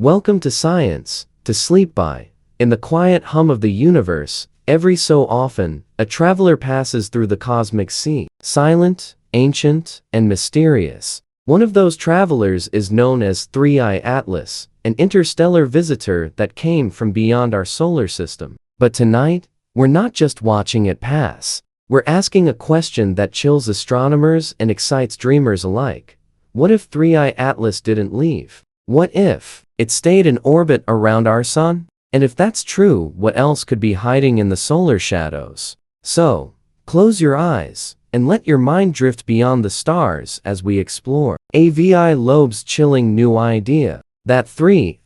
Welcome to science, to sleep by. In the quiet hum of the universe, every so often, a traveler passes through the cosmic sea, silent, ancient, and mysterious. One of those travelers is known as Three-Eye Atlas, an interstellar visitor that came from beyond our solar system. But tonight, we're not just watching it pass. We're asking a question that chills astronomers and excites dreamers alike. What if Three-Eye Atlas didn't leave? What if it stayed in orbit around our sun? And if that's true, what else could be hiding in the solar shadows? So, close your eyes and let your mind drift beyond the stars as we explore Avi Loeb's chilling new idea that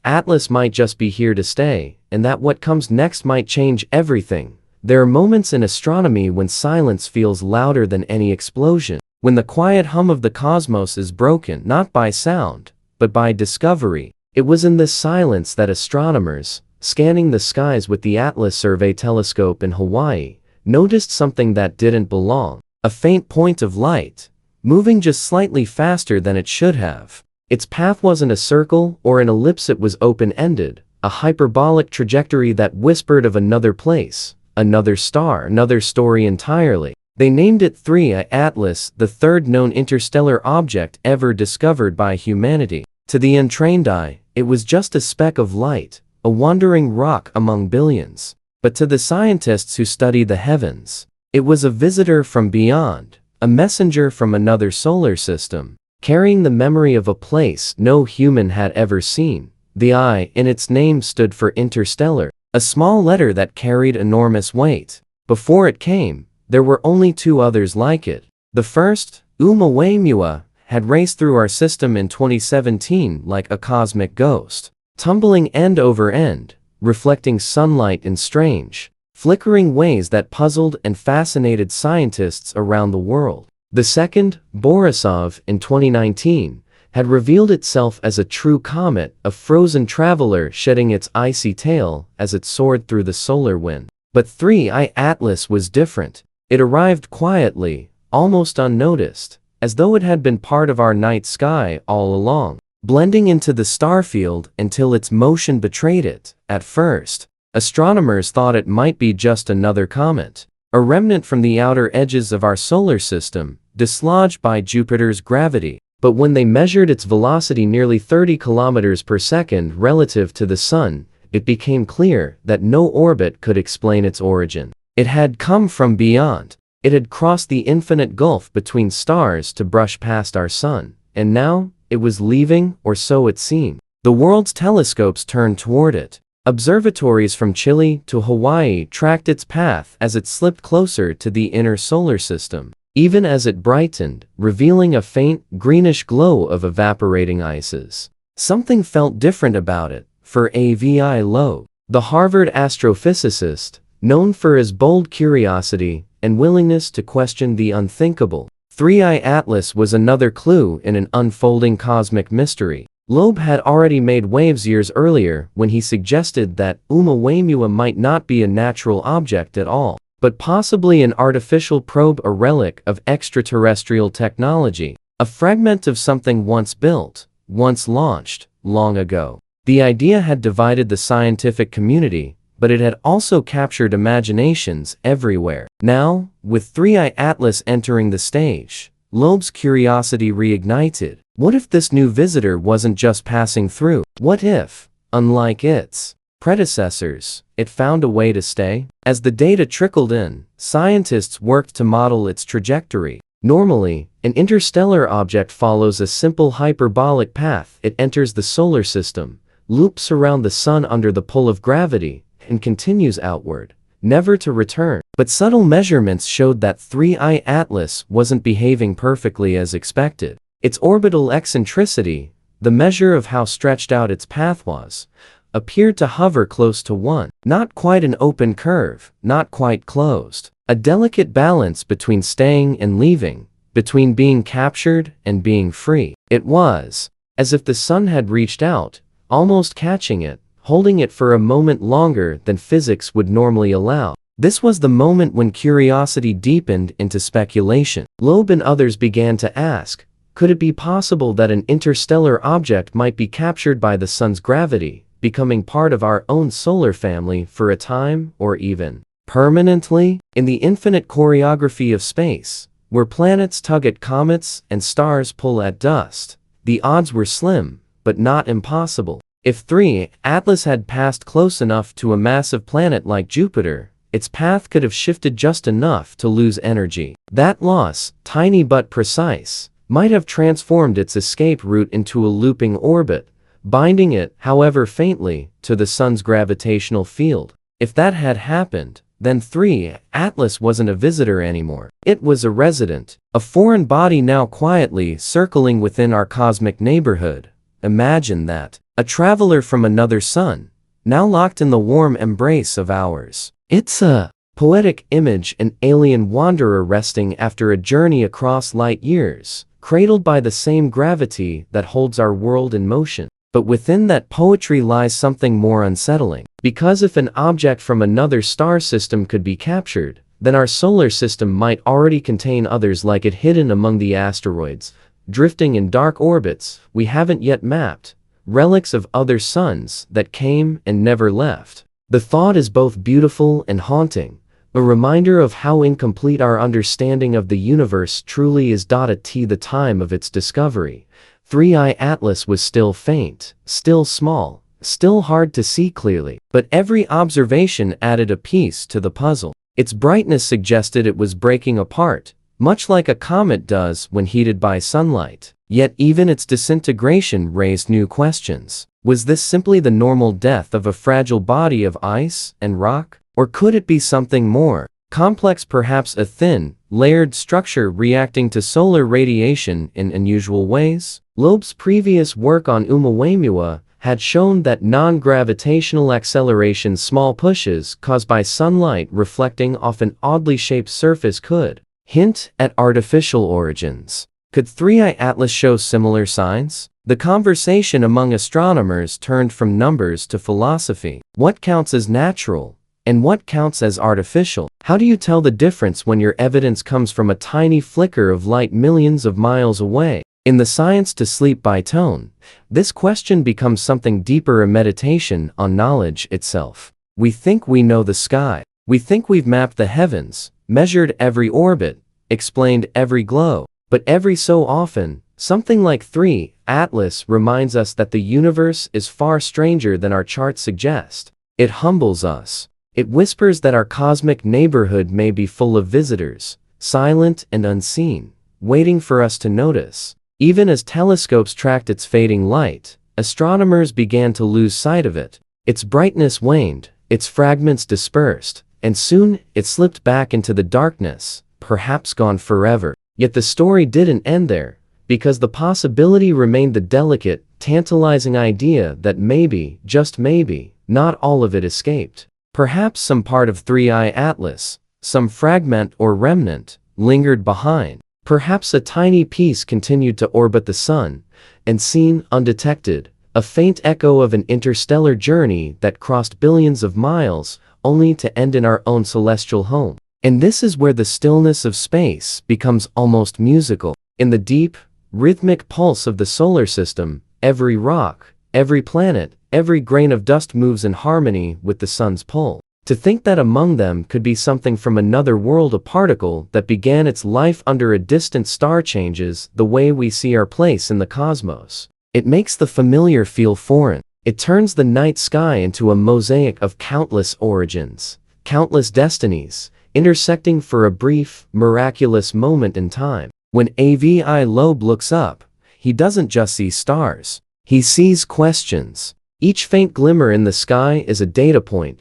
Atlas might just be here to stay, and that what comes next might change everything. There are moments in astronomy when silence feels louder than any explosion, when the quiet hum of the cosmos is broken not by sound, but by discovery. It was in this silence that astronomers, scanning the skies with the Atlas Survey telescope in Hawaii, noticed something that didn't belong. A faint point of light, moving just slightly faster than it should have. Its path wasn't a circle or an ellipse, it was open-ended, a hyperbolic trajectory that whispered of another place, another star, another story entirely. They named it Three-Eye Atlas, the third known interstellar object ever discovered by humanity. To the untrained eye, it was just a speck of light, a wandering rock among billions. But to the scientists who study the heavens, it was a visitor from beyond, a messenger from another solar system, carrying the memory of a place no human had ever seen. The I in its name stood for interstellar, a small letter that carried enormous weight. Before it came, there were only two others like it. The first, Oumuamua, had raced through our system in 2017 like a cosmic ghost, tumbling end over end, reflecting sunlight in strange, flickering ways that puzzled and fascinated scientists around the world. The second, Borisov, in 2019, had revealed itself as a true comet, a frozen traveler shedding its icy tail as it soared through the solar wind. But Three-Eye Atlas was different. It arrived quietly, almost unnoticed, as though it had been part of our night sky all along, blending into the starfield until its motion betrayed it. At first, astronomers thought it might be just another comet, a remnant from the outer edges of our solar system, dislodged by Jupiter's gravity. But when they measured its velocity, nearly 30 kilometers per second relative to the Sun, it became clear that no orbit could explain its origin. It had come from beyond. It had crossed the infinite gulf between stars to brush past our Sun. And now, it was leaving, or so it seemed. The world's telescopes turned toward it. Observatories from Chile to Hawaii tracked its path as it slipped closer to the inner solar system. Even as it brightened, revealing a faint, greenish glow of evaporating ices, something felt different about it. For Avi Loeb, the Harvard astrophysicist, known for his bold curiosity and willingness to question the unthinkable, Three-Eye Atlas was another clue in an unfolding cosmic mystery. Loeb had already made waves years earlier when he suggested that Oumuamua might not be a natural object at all, but possibly an artificial probe, a relic of extraterrestrial technology, a fragment of something once built, once launched, long ago. The idea had divided the scientific community, but it had also captured imaginations everywhere. Now, with Three-Eye Atlas entering the stage, Loeb's curiosity reignited. What if this new visitor wasn't just passing through? What if, unlike its predecessors, it found a way to stay? As the data trickled in, scientists worked to model its trajectory. Normally, an interstellar object follows a simple hyperbolic path. It enters the solar system, loops around the Sun under the pull of gravity, and continues outward, never to return. But subtle measurements showed that Three-Eye Atlas wasn't behaving perfectly as expected. Its orbital eccentricity, the measure of how stretched out its path was, appeared to hover close to 1. Not quite an open curve, not quite closed. A delicate balance between staying and leaving, between being captured and being free. It was as if the Sun had reached out, almost catching it, holding it for a moment longer than physics would normally allow. This was the moment when curiosity deepened into speculation. Loeb and others began to ask, Could it be possible that an interstellar object might be captured by the sun's gravity, becoming part of our own solar family for a time or even permanently? In the infinite choreography of space, where planets tug at comets and stars pull at dust, the odds were slim, but not impossible. If 3 Atlas had passed close enough to a massive planet like Jupiter, its path could have shifted just enough to lose energy. That loss, tiny but precise, might have transformed its escape route into a looping orbit, binding it, however faintly, to the sun's gravitational field. If that had happened, then 3 Atlas wasn't a visitor anymore. It was a resident, a foreign body now quietly circling within our cosmic neighborhood. Imagine that. A traveler from another sun, now locked in the warm embrace of ours. It's a poetic image, an alien wanderer resting after a journey across light years, cradled by the same gravity that holds our world in motion. But within that poetry lies something more unsettling. Because if an object from another star system could be captured, then our solar system might already contain others like it, hidden among the asteroids, drifting in dark orbits we haven't yet mapped, relics of other suns that came and never left. The thought is both beautiful and haunting, a reminder of how incomplete our understanding of the universe truly is. At the time of its discovery, 3I Atlas was still faint, still small, still hard to see clearly, but every observation added a piece to the puzzle. Its brightness suggested it was breaking apart, much like a comet does when heated by sunlight. Yet even its disintegration raised new questions. Was this simply the normal death of a fragile body of ice and rock? Or could it be something more complex, perhaps a thin, layered structure reacting to solar radiation in unusual ways? Loeb's previous work on Oumuamua had shown that non-gravitational acceleration, small pushes caused by sunlight reflecting off an oddly shaped surface, could hint at artificial origins. Could 3I Atlas show similar signs? The conversation among astronomers turned from numbers to philosophy. What counts as natural? And what counts as artificial? How do you tell the difference when your evidence comes from a tiny flicker of light millions of miles away? In the Science to Sleep by Tone, this question becomes something deeper, a meditation on knowledge itself. We think we know the sky. We think we've mapped the heavens, measured every orbit, explained every glow. But every so often, something like 3 Atlas reminds us that the universe is far stranger than our charts suggest. It humbles us. It whispers that our cosmic neighborhood may be full of visitors, silent and unseen, waiting for us to notice. Even as telescopes tracked its fading light, astronomers began to lose sight of it. Its brightness waned, its fragments dispersed, and soon it slipped back into the darkness, perhaps gone forever. Yet the story didn't end there, because the possibility remained, the delicate, tantalizing idea that maybe, just maybe, not all of it escaped. Perhaps some part of 3I Atlas, some fragment or remnant, lingered behind. Perhaps a tiny piece continued to orbit the sun, and seen undetected, a faint echo of an interstellar journey that crossed billions of miles, only to end in our own celestial home. And this is where the stillness of space becomes almost musical. In the deep, rhythmic pulse of the solar system, every rock, every planet, every grain of dust moves in harmony with the sun's pull. To think that among them could be something from another world, a particle that began its life under a distant star, changes the way we see our place in the cosmos. It makes the familiar feel foreign. It turns the night sky into a mosaic of countless origins, countless destinies, intersecting for a brief, miraculous moment in time. When Avi Loeb looks up, he doesn't just see stars. He sees questions. Each faint glimmer in the sky is a data point,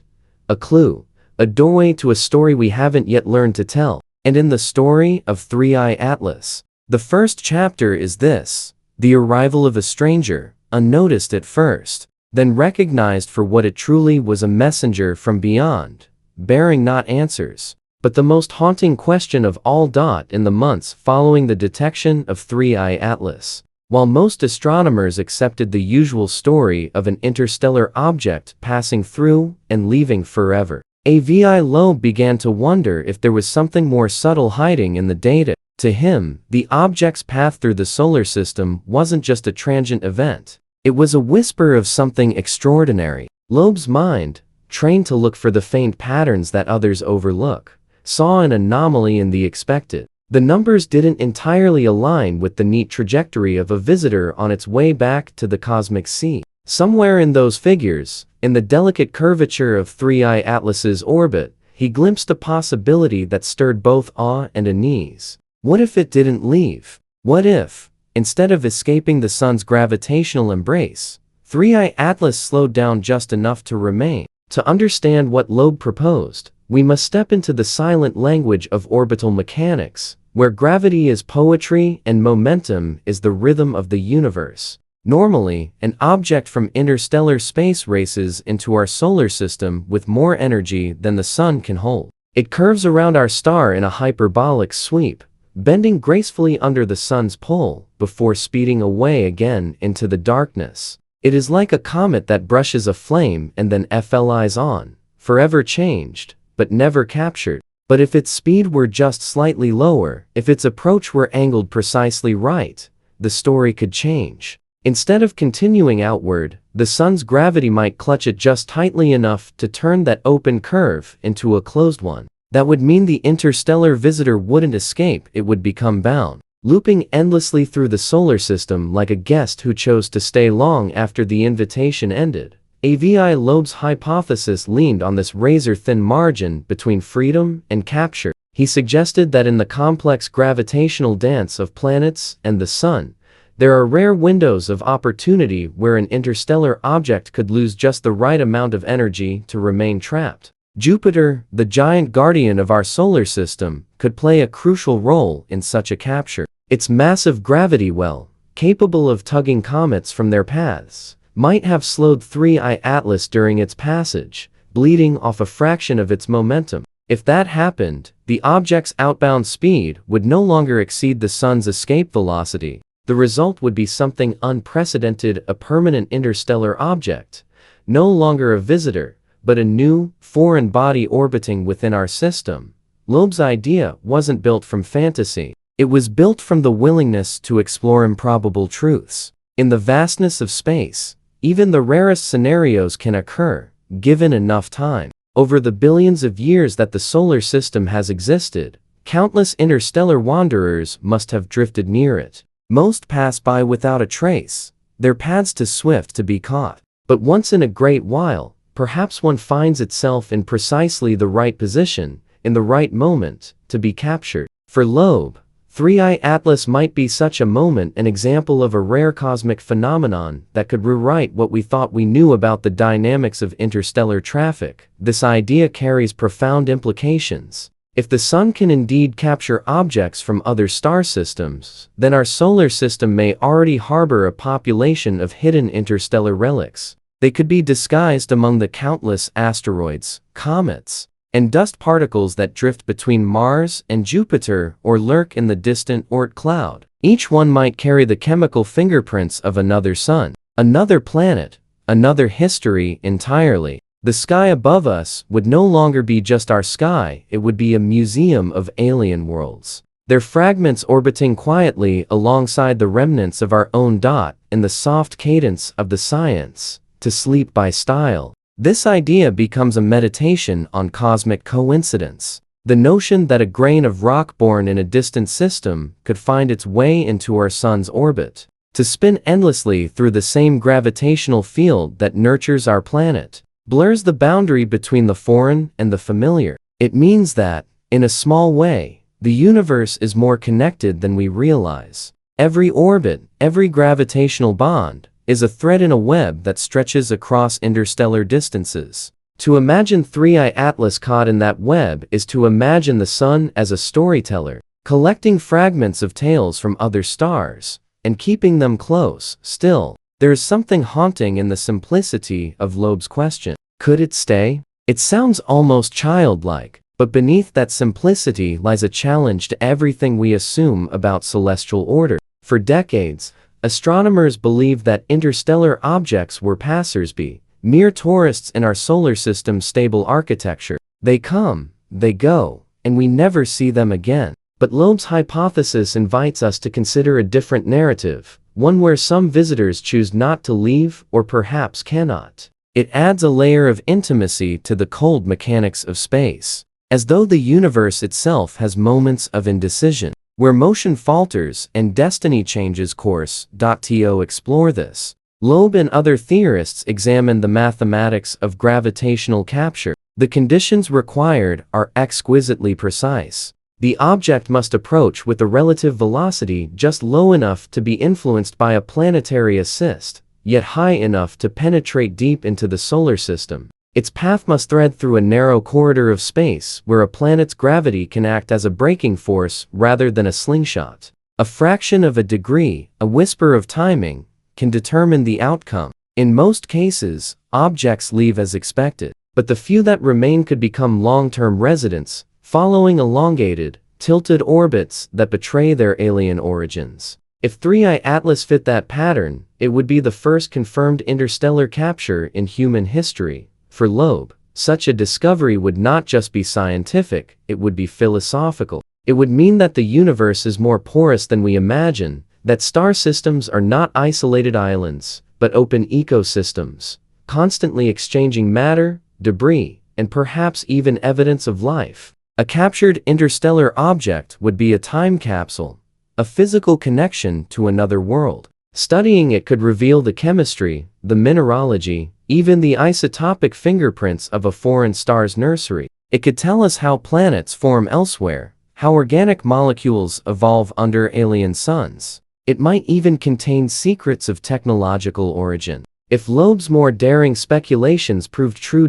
a clue, a doorway to a story we haven't yet learned to tell. And in the story of 3I Atlas, the first chapter is this: the arrival of a stranger, unnoticed at first, then recognized for what it truly was, a messenger from beyond, bearing not answers, but the most haunting question of all. In the months following the detection of 3I Atlas, while most astronomers accepted the usual story of an interstellar object passing through and leaving forever, Avi Loeb began to wonder if there was something more subtle hiding in the data. To him, the object's path through the solar system wasn't just a transient event. It was a whisper of something extraordinary. Loeb's mind, trained to look for the faint patterns that others overlook, saw an anomaly in the expected. The numbers didn't entirely align with the neat trajectory of a visitor on its way back to the cosmic sea. Somewhere in those figures, in the delicate curvature of 3I Atlas's orbit, he glimpsed a possibility that stirred both awe and unease. What if it didn't leave? What if, instead of escaping the sun's gravitational embrace, 3I Atlas slowed down just enough to remain? To understand what Loeb proposed, we must step into the silent language of orbital mechanics, where gravity is poetry and momentum is the rhythm of the universe. Normally, an object from interstellar space races into our solar system with more energy than the sun can hold. It curves around our star in a hyperbolic sweep, bending gracefully under the sun's pull before speeding away again into the darkness. It is like a comet that brushes a flame and then flies on, forever changed, but never captured. But if its speed were just slightly lower, if its approach were angled precisely right, the story could change. Instead of continuing outward, the sun's gravity might clutch it just tightly enough to turn that open curve into a closed one. That would mean the interstellar visitor wouldn't escape, it would become bound, looping endlessly through the solar system like a guest who chose to stay long after the invitation ended. Avi Loeb's hypothesis leaned on this razor-thin margin between freedom and capture. He suggested that in the complex gravitational dance of planets and the sun, there are rare windows of opportunity where an interstellar object could lose just the right amount of energy to remain trapped. Jupiter, the giant guardian of our solar system, could play a crucial role in such a capture. Its massive gravity well, capable of tugging comets from their paths, might have slowed 3I Atlas during its passage, bleeding off a fraction of its momentum. If that happened, the object's outbound speed would no longer exceed the sun's escape velocity. The result would be something unprecedented, a permanent interstellar object, no longer a visitor, but a new, foreign body orbiting within our system. Loeb's idea wasn't built from fantasy. It was built from the willingness to explore improbable truths. In the vastness of space, even the rarest scenarios can occur, given enough time. Over the billions of years that the solar system has existed, countless interstellar wanderers must have drifted near it. Most pass by without a trace, their paths too swift to be caught. But once in a great while, perhaps one finds itself in precisely the right position, in the right moment, to be captured. For Loeb, 3I Atlas might be such a moment, an example of a rare cosmic phenomenon that could rewrite what we thought we knew about the dynamics of interstellar traffic. This idea carries profound implications. If the sun can indeed capture objects from other star systems, then our solar system may already harbor a population of hidden interstellar relics. They could be disguised among the countless asteroids, comets, and dust particles that drift between Mars and Jupiter or lurk in the distant Oort cloud. Each one might carry the chemical fingerprints of another sun, another planet, another history entirely. The sky above us would no longer be just our sky, it would be a museum of alien worlds. Their fragments orbiting quietly alongside the remnants of our own dot in the soft cadence of the science to sleep by style. This idea becomes a meditation on cosmic coincidence. The notion that a grain of rock born in a distant system could find its way into our sun's orbit, to spin endlessly through the same gravitational field that nurtures our planet, blurs the boundary between the foreign and the familiar. It means that, in a small way, the universe is more connected than we realize. Every orbit, every gravitational bond, is a thread in a web that stretches across interstellar distances. To imagine 3I Atlas caught in that web is to imagine the sun as a storyteller, collecting fragments of tales from other stars, and keeping them close. Still, there is something haunting in the simplicity of Loeb's question. Could it stay? It sounds almost childlike, but beneath that simplicity lies a challenge to everything we assume about celestial order. For decades, astronomers believed that interstellar objects were passers-by, mere tourists in our solar system's stable architecture. They come, they go, and we never see them again. But Loeb's hypothesis invites us to consider a different narrative, one where some visitors choose not to leave or perhaps cannot. It adds a layer of intimacy to the cold mechanics of space, as though the universe itself has moments of indecision, where motion falters and destiny changes course. To explore this, Loeb and other theorists examine the mathematics of gravitational capture. The conditions required are exquisitely precise. The object must approach with a relative velocity just low enough to be influenced by a planetary assist, yet high enough to penetrate deep into the solar system. Its path must thread through a narrow corridor of space where a planet's gravity can act as a braking force rather than a slingshot. A fraction of a degree, a whisper of timing, can determine the outcome. In most cases, objects leave as expected, but the few that remain could become long-term residents, following elongated, tilted orbits that betray their alien origins. If 3I Atlas fit that pattern, it would be the first confirmed interstellar capture in human history. For Loeb, such a discovery would not just be scientific, it would be philosophical. It would mean that the universe is more porous than we imagine, that star systems are not isolated islands, but open ecosystems, constantly exchanging matter, debris, and perhaps even evidence of life. A captured interstellar object would be a time capsule, a physical connection to another world. Studying it could reveal the chemistry, the mineralogy, even the isotopic fingerprints of a foreign star's nursery. It could tell us how planets form elsewhere, how organic molecules evolve under alien suns. It might even contain secrets of technological origin. If Loeb's more daring speculations proved true.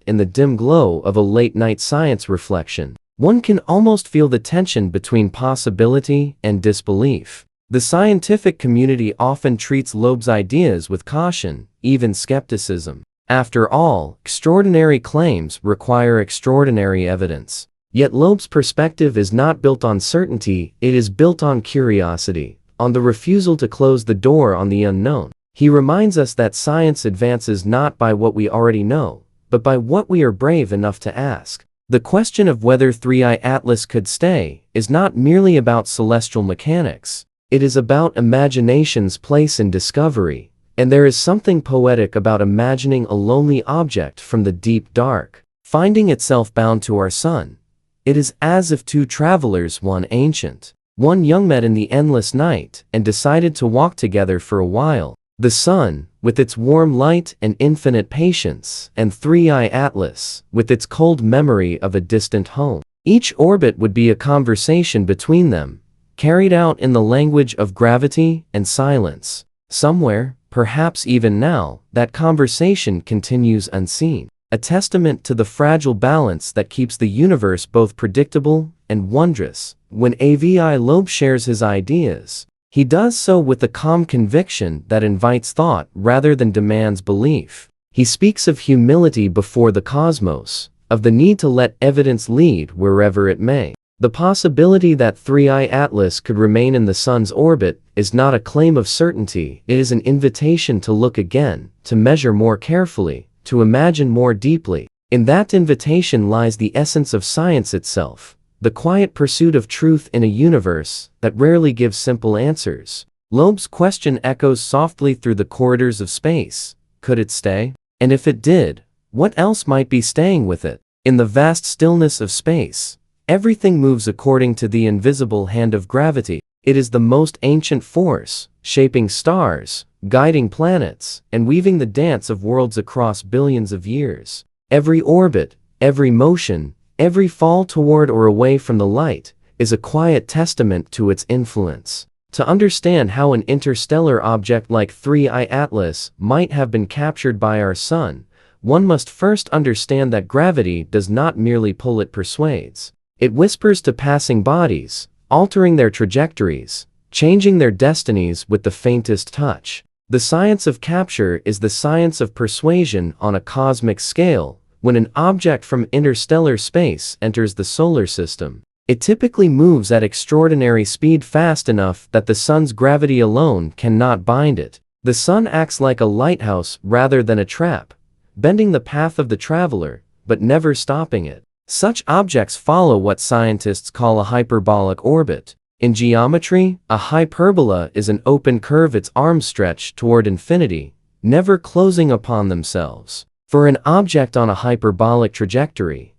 In the dim glow of a late-night science reflection, one can almost feel the tension between possibility and disbelief. The scientific community often treats Loeb's ideas with caution, even skepticism. After all, extraordinary claims require extraordinary evidence. Yet Loeb's perspective is not built on certainty, it is built on curiosity, on the refusal to close the door on the unknown. He reminds us that science advances not by what we already know, but by what we are brave enough to ask. The question of whether 3I Atlas could stay is not merely about celestial mechanics. It is about imagination's place in discovery, and there is something poetic about imagining a lonely object from the deep dark, finding itself bound to our sun. It is as if two travelers, one ancient, one young, met in the endless night and decided to walk together for a while. The sun, with its warm light and infinite patience, and 3I Atlas, with its cold memory of a distant home. Each orbit would be a conversation between them, carried out in the language of gravity and silence. Somewhere, perhaps even now, that conversation continues unseen, a testament to the fragile balance that keeps the universe both predictable and wondrous. When Avi Loeb shares his ideas, he does so with a calm conviction that invites thought rather than demands belief. He speaks of humility before the cosmos, of the need to let evidence lead wherever it may. The possibility that 3I Atlas could remain in the sun's orbit is not a claim of certainty, it is an invitation to look again, to measure more carefully, to imagine more deeply. In that invitation lies the essence of science itself, the quiet pursuit of truth in a universe that rarely gives simple answers. Loeb's question echoes softly through the corridors of space. Could it stay? And if it did, what else might be staying with it? In the vast stillness of space, everything moves according to the invisible hand of gravity. It is the most ancient force, shaping stars, guiding planets, and weaving the dance of worlds across billions of years. Every orbit, every motion, every fall toward or away from the light, is a quiet testament to its influence. To understand how an interstellar object like 3I Atlas might have been captured by our sun, one must first understand that gravity does not merely pull, it persuades. It whispers to passing bodies, altering their trajectories, changing their destinies with the faintest touch. The science of capture is the science of persuasion on a cosmic scale. When an object from interstellar space enters the solar system, it typically moves at extraordinary speed, fast enough that the sun's gravity alone cannot bind it. The sun acts like a lighthouse rather than a trap, bending the path of the traveler, but never stopping it. Such objects follow what scientists call a hyperbolic orbit. In geometry, a hyperbola is an open curve, its arms stretch toward infinity, never closing upon themselves. For an object on a hyperbolic trajectory,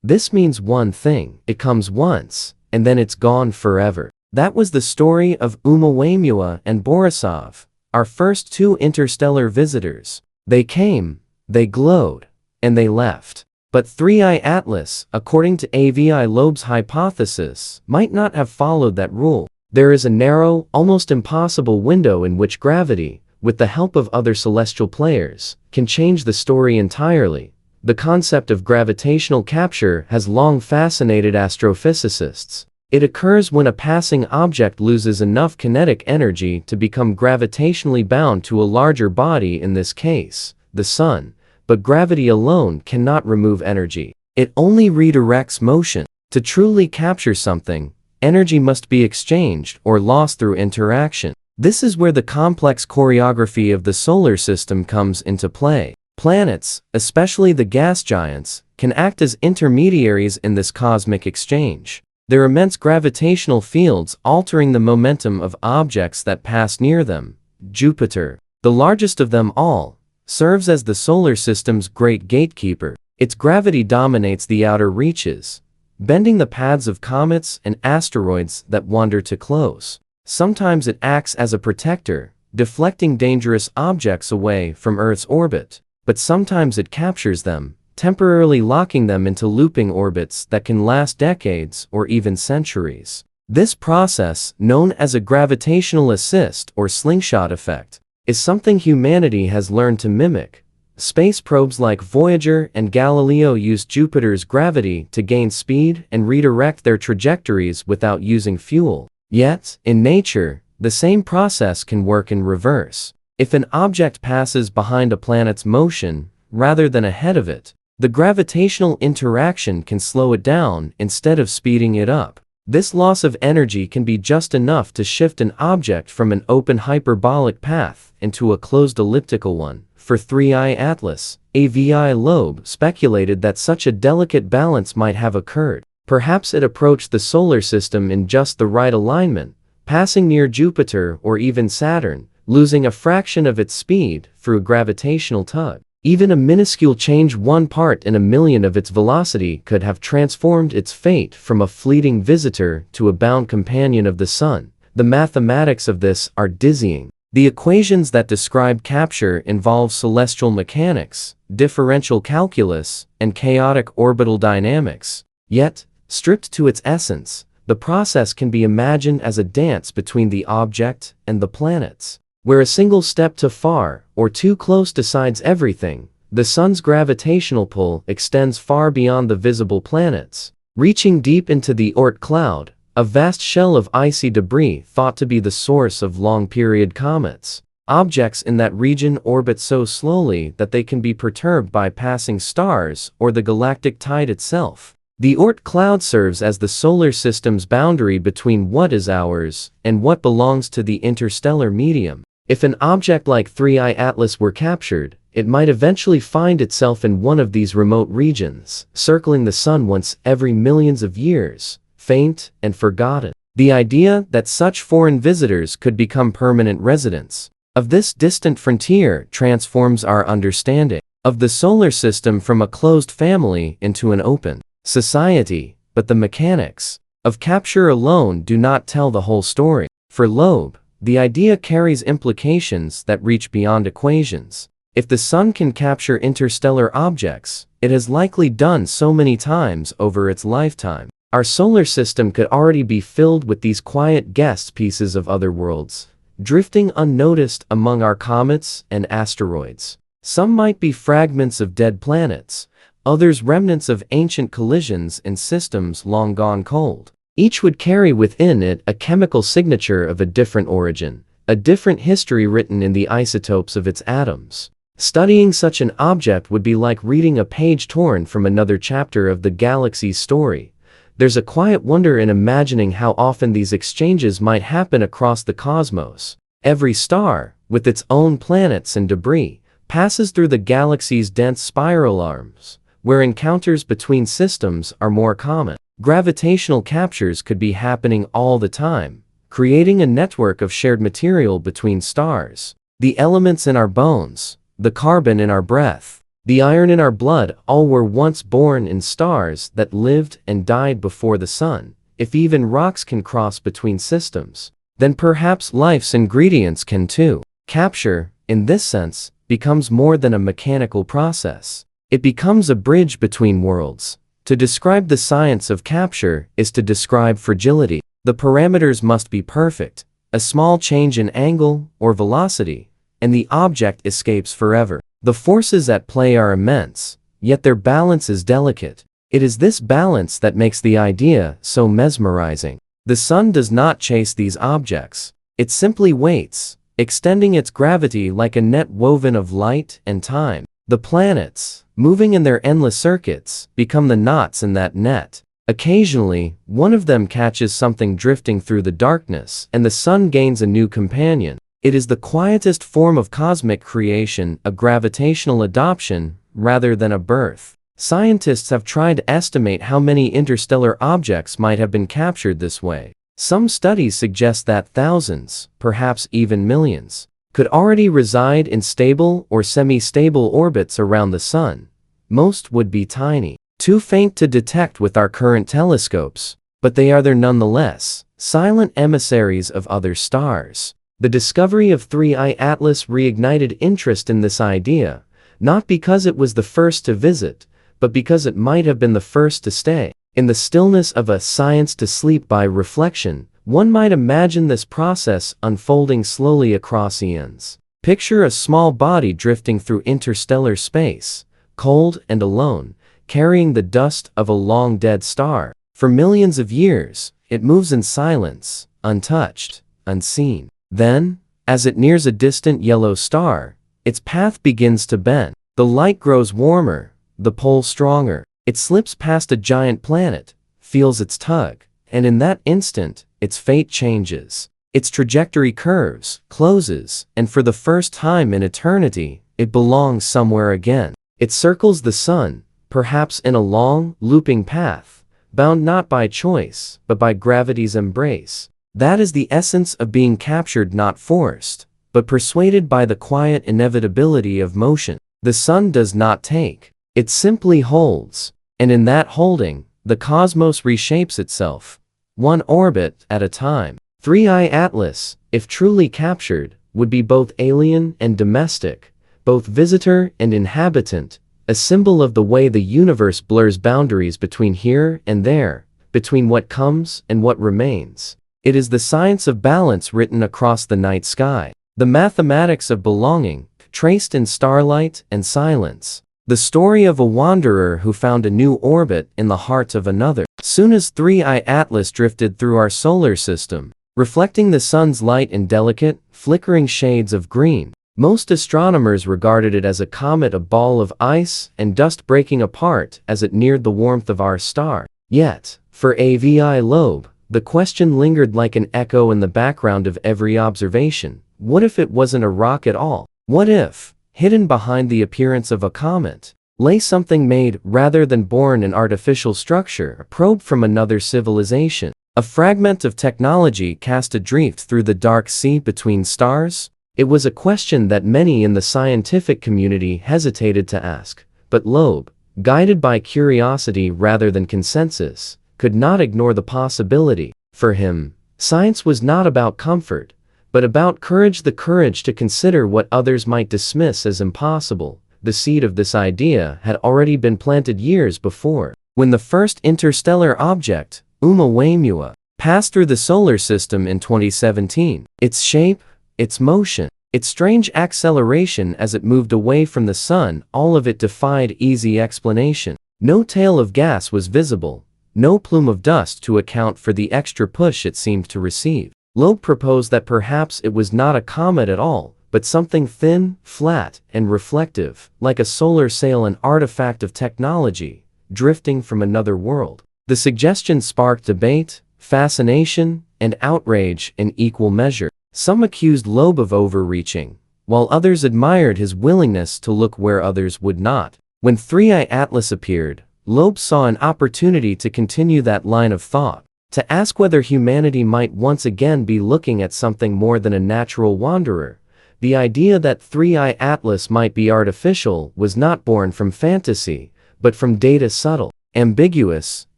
this means one thing: it comes once, and then it's gone forever. That was the story of Oumuamua and Borisov, our first two interstellar visitors. They came, they glowed, and they left. But 3I Atlas, according to Avi Loeb's hypothesis, might not have followed that rule. There is a narrow, almost impossible window in which gravity, with the help of other celestial players, can change the story entirely. The concept of gravitational capture has long fascinated astrophysicists. It occurs when a passing object loses enough kinetic energy to become gravitationally bound to a larger body, in this case, the Sun. But gravity alone cannot remove energy. It only redirects motion. To truly capture something, energy must be exchanged or lost through interaction. This is where the complex choreography of the solar system comes into play. Planets, especially the gas giants, can act as intermediaries in this cosmic exchange. Their immense gravitational fields altering the momentum of objects that pass near them. Jupiter, the largest of them all, serves as the solar system's great gatekeeper. Its gravity dominates the outer reaches, bending the paths of comets and asteroids that wander too close. Sometimes it acts as a protector, deflecting dangerous objects away from Earth's orbit, but sometimes it captures them, temporarily locking them into looping orbits that can last decades or even centuries. This process, known as a gravitational assist or slingshot effect, is something humanity has learned to mimic. Space probes like Voyager and Galileo use Jupiter's gravity to gain speed and redirect their trajectories without using fuel. Yet, in nature, the same process can work in reverse. If an object passes behind a planet's motion, rather than ahead of it, the gravitational interaction can slow it down instead of speeding it up. This loss of energy can be just enough to shift an object from an open hyperbolic path into a closed elliptical one. For 3I Atlas, Avi Loeb speculated that such a delicate balance might have occurred. Perhaps it approached the solar system in just the right alignment, passing near Jupiter or even Saturn, losing a fraction of its speed through a gravitational tug. Even a minuscule change, 1 part in a million of its velocity, could have transformed its fate from a fleeting visitor to a bound companion of the Sun. The mathematics of this are dizzying. The equations that describe capture involve celestial mechanics, differential calculus, and chaotic orbital dynamics. Yet, stripped to its essence, the process can be imagined as a dance between the object and the planets. Where a single step too far or too close decides everything, the Sun's gravitational pull extends far beyond the visible planets, reaching deep into the Oort cloud, a vast shell of icy debris thought to be the source of long-period comets. Objects in that region orbit so slowly that they can be perturbed by passing stars or the galactic tide itself. The Oort cloud serves as the solar system's boundary between what is ours and what belongs to the interstellar medium. If an object like 3I Atlas were captured, it might eventually find itself in one of these remote regions, circling the Sun once every millions of years, faint and forgotten. The idea that such foreign visitors could become permanent residents of this distant frontier transforms our understanding of the solar system from a closed family into an open society. But the mechanics of capture alone do not tell the whole story. For Loeb, the idea carries implications that reach beyond equations. If the Sun can capture interstellar objects, it has likely done so many times over its lifetime. Our solar system could already be filled with these quiet guest pieces of other worlds, drifting unnoticed among our comets and asteroids. Some might be fragments of dead planets, others remnants of ancient collisions in systems long gone cold. Each would carry within it a chemical signature of a different origin, a different history written in the isotopes of its atoms. Studying such an object would be like reading a page torn from another chapter of the galaxy's story. There's a quiet wonder in imagining how often these exchanges might happen across the cosmos. Every star, with its own planets and debris, passes through the galaxy's dense spiral arms, where encounters between systems are more common. Gravitational captures could be happening all the time, creating a network of shared material between stars. The elements in our bones, the carbon in our breath, the iron in our blood, all were once born in stars that lived and died before the sun. If even rocks can cross between systems, then perhaps life's ingredients can too. Capture, in this sense, becomes more than a mechanical process. It becomes a bridge between worlds. To describe the science of capture is to describe fragility. The parameters must be perfect. A small change in angle or velocity, and the object escapes forever. The forces at play are immense, yet their balance is delicate. It is this balance that makes the idea so mesmerizing. The sun does not chase these objects. It simply waits, extending its gravity like a net woven of light and time. The planets, moving in their endless circuits, become the knots in that net. Occasionally, one of them catches something drifting through the darkness, and the sun gains a new companion. It is the quietest form of cosmic creation, a gravitational adoption, rather than a birth. Scientists have tried to estimate how many interstellar objects might have been captured this way. Some studies suggest that thousands, perhaps even millions, could already reside in stable or semi-stable orbits around the sun. Most would be tiny, too faint to detect with our current telescopes, but they are there nonetheless, silent emissaries of other stars. The discovery of 3I Atlas reignited interest in this idea, not because it was the first to visit, but because it might have been the first to stay. In the stillness of a science to sleep by reflection, one might imagine this process unfolding slowly across eons. Picture a small body drifting through interstellar space, cold and alone, carrying the dust of a long-dead star. For millions of years, it moves in silence, untouched, unseen. Then, as it nears a distant yellow star, its path begins to bend. The light grows warmer, the pull stronger. It slips past a giant planet, feels its tug, and in that instant, its fate changes. Its trajectory curves, closes, and for the first time in eternity, it belongs somewhere again. It circles the sun, perhaps in a long, looping path, bound not by choice, but by gravity's embrace. That is the essence of being captured, not forced, but persuaded by the quiet inevitability of motion. The sun does not take. It simply holds, and in that holding, the cosmos reshapes itself, one orbit at a time. 3I Atlas, if truly captured, would be both alien and domestic, both visitor and inhabitant, a symbol of the way the universe blurs boundaries between here and there, between what comes and what remains. It is the science of balance written across the night sky, the mathematics of belonging, traced in starlight and silence. The story of a wanderer who found a new orbit in the heart of another. Soon as 3I Atlas drifted through our solar system, reflecting the sun's light in delicate, flickering shades of green, most astronomers regarded it as a comet, a ball of ice and dust breaking apart as it neared the warmth of our star. Yet, for Avi Loeb, the question lingered like an echo in the background of every observation. What if it wasn't a rock at all? What if, hidden behind the appearance of a comet, lay something made rather than born in artificial structure, a probe from another civilization, a fragment of technology cast adrift through the dark sea between stars? It was a question that many in the scientific community hesitated to ask, but Loeb, guided by curiosity rather than consensus, could not ignore the possibility. For him, science was not about comfort, but about courage, the courage to consider what others might dismiss as impossible. The seed of this idea had already been planted years before, when the first interstellar object, Oumuamua, passed through the solar system in 2017. Its shape, its motion, its strange acceleration as it moved away from the sun, all of it defied easy explanation. No tail of gas was visible, no plume of dust to account for the extra push it seemed to receive. Loeb proposed that perhaps it was not a comet at all, but something thin, flat, and reflective, like a solar sail, an artifact of technology, drifting from another world. The suggestion sparked debate, fascination, and outrage in equal measure. Some accused Loeb of overreaching, while others admired his willingness to look where others would not. When 3i Atlas appeared, Loeb saw an opportunity to continue that line of thought, to ask whether humanity might once again be looking at something more than a natural wanderer. The idea that 3i Atlas might be artificial was not born from fantasy, but from data subtle, ambiguous,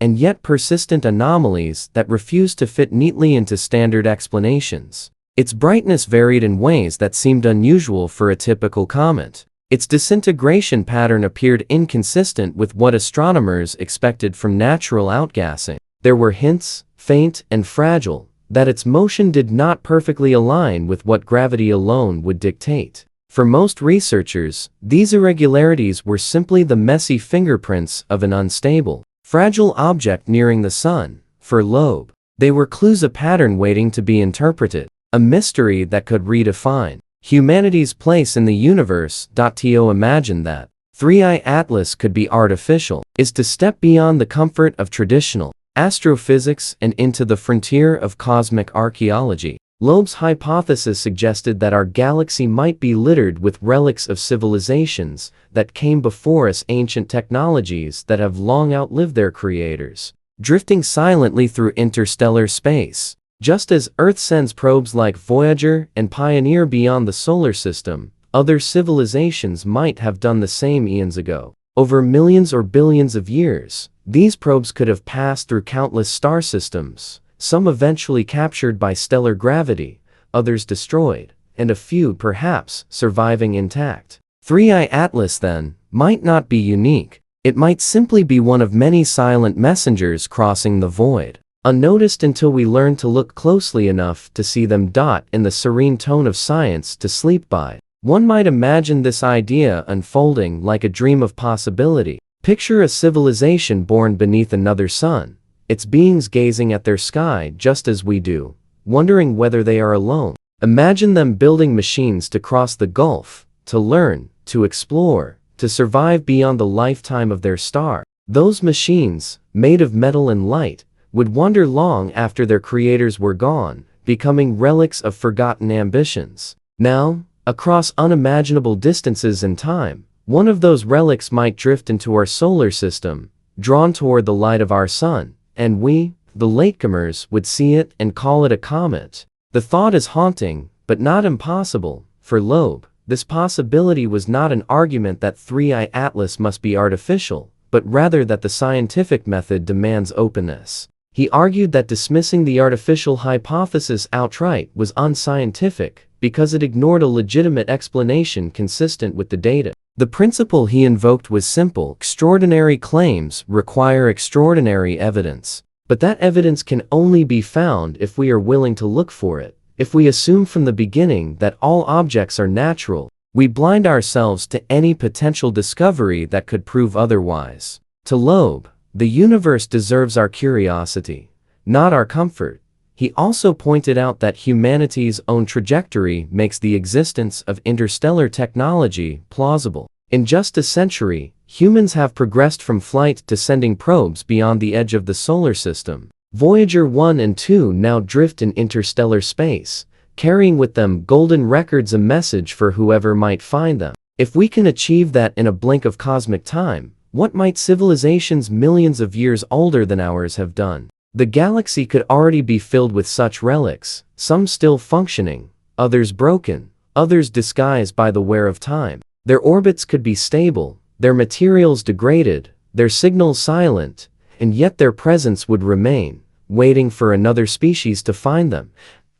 and yet persistent anomalies that refused to fit neatly into standard explanations. Its brightness varied in ways that seemed unusual for a typical comet. Its disintegration pattern appeared inconsistent with what astronomers expected from natural outgassing. There were hints, faint and fragile, that its motion did not perfectly align with what gravity alone would dictate. For most researchers, these irregularities were simply the messy fingerprints of an unstable, fragile object nearing the Sun. For Loeb, they were clues, a pattern waiting to be interpreted, a mystery that could redefine humanity's place in the universe. To imagine that 3i Atlas could be artificial is to step beyond the comfort of traditional astrophysics and into the frontier of cosmic archaeology. Loeb's hypothesis suggested that our galaxy might be littered with relics of civilizations that came before us, ancient technologies that have long outlived their creators, drifting silently through interstellar space. Just as Earth sends probes like Voyager and Pioneer beyond the solar system, other civilizations might have done the same eons ago. Over millions or billions of years, these probes could have passed through countless star systems, some eventually captured by stellar gravity, others destroyed, and a few perhaps surviving intact. 3i Atlas, then, might not be unique. It might simply be one of many silent messengers crossing the void, unnoticed until we learn to look closely enough to see them. In the serene tone of science to sleep by, one might imagine this idea unfolding like a dream of possibility. Picture a civilization born beneath another sun, its beings gazing at their sky just as we do, wondering whether they are alone. Imagine them building machines to cross the gulf, to learn, to explore, to survive beyond the lifetime of their star. Those machines, made of metal and light, would wander long after their creators were gone, becoming relics of forgotten ambitions. Now, across unimaginable distances in time, one of those relics might drift into our solar system, drawn toward the light of our sun, and we, the latecomers, would see it and call it a comet. The thought is haunting, but not impossible. For Loeb, this possibility was not an argument that 3i Atlas must be artificial, but rather that the scientific method demands openness. He argued that dismissing the artificial hypothesis outright was unscientific, because it ignored a legitimate explanation consistent with the data. The principle he invoked was simple: extraordinary claims require extraordinary evidence. But that evidence can only be found if we are willing to look for it. If we assume from the beginning that all objects are natural, we blind ourselves to any potential discovery that could prove otherwise. To Loeb, the universe deserves our curiosity, not our comfort. He also pointed out that humanity's own trajectory makes the existence of interstellar technology plausible. In just a century, humans have progressed from flight to sending probes beyond the edge of the solar system. Voyager 1 and 2 now drift in interstellar space, carrying with them golden records, a message for whoever might find them. If we can achieve that in a blink of cosmic time, what might civilizations millions of years older than ours have done? The galaxy could already be filled with such relics, some still functioning, others broken, others disguised by the wear of time. Their orbits could be stable, their materials degraded, their signals silent, and yet their presence would remain, waiting for another species to find them.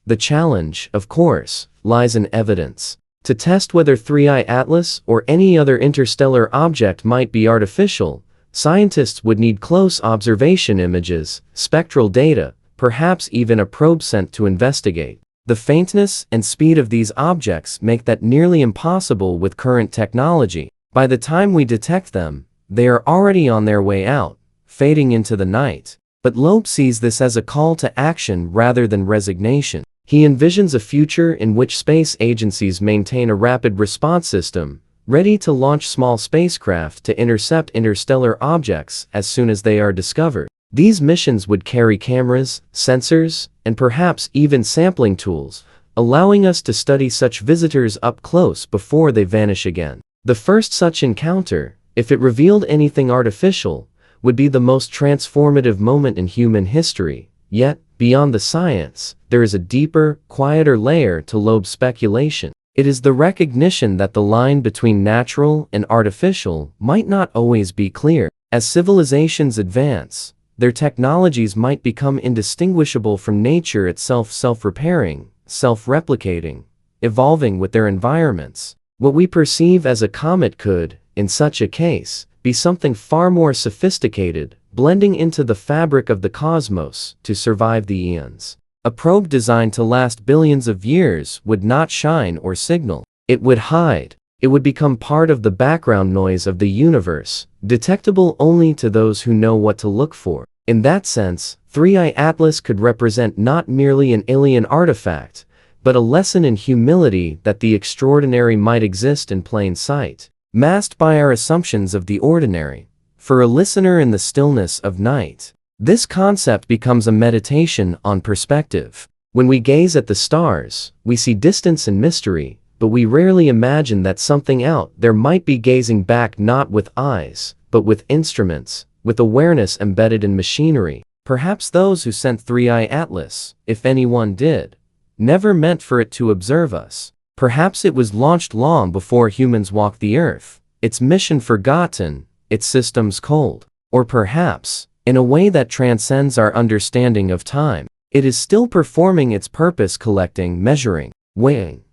The challenge, of course, lies in evidence. To test whether 3i Atlas or any other interstellar object might be artificial, scientists would need close observation images, spectral data, perhaps even a probe sent to investigate. The faintness and speed of these objects make that nearly impossible with current technology. By the time we detect them, they are already on their way out, fading into the night. But Loeb sees this as a call to action rather than resignation. He envisions a future in which space agencies maintain a rapid response system, ready to launch small spacecraft to intercept interstellar objects as soon as they are discovered. These missions would carry cameras, sensors, and perhaps even sampling tools, allowing us to study such visitors up close before they vanish again. The first such encounter, if it revealed anything artificial, would be the most transformative moment in human history. Yet, beyond the science, there is a deeper, quieter layer to Loeb's speculation. It is the recognition that the line between natural and artificial might not always be clear. As civilizations advance, their technologies might become indistinguishable from nature itself, self-repairing, self-replicating, evolving with their environments. What we perceive as a comet could, in such a case, be something far more sophisticated, blending into the fabric of the cosmos to survive the eons. A probe designed to last billions of years would not shine or signal. It would hide. It would become part of the background noise of the universe, detectable only to those who know what to look for. In that sense, 3i Atlas could represent not merely an alien artifact, but a lesson in humility that the extraordinary might exist in plain sight, masked by our assumptions of the ordinary. For a listener in the stillness of night, this concept becomes a meditation on perspective. When we gaze at the stars, we see distance and mystery, but we rarely imagine that something out there might be gazing back not with eyes, but with instruments, with awareness embedded in machinery. Perhaps those who sent 3i Atlas, if anyone did, never meant for it to observe us. Perhaps it was launched long before humans walked the earth, its mission forgotten, its systems cold. Or perhaps, in a way that transcends our understanding of time, it is still performing its purpose, collecting, measuring, weighing.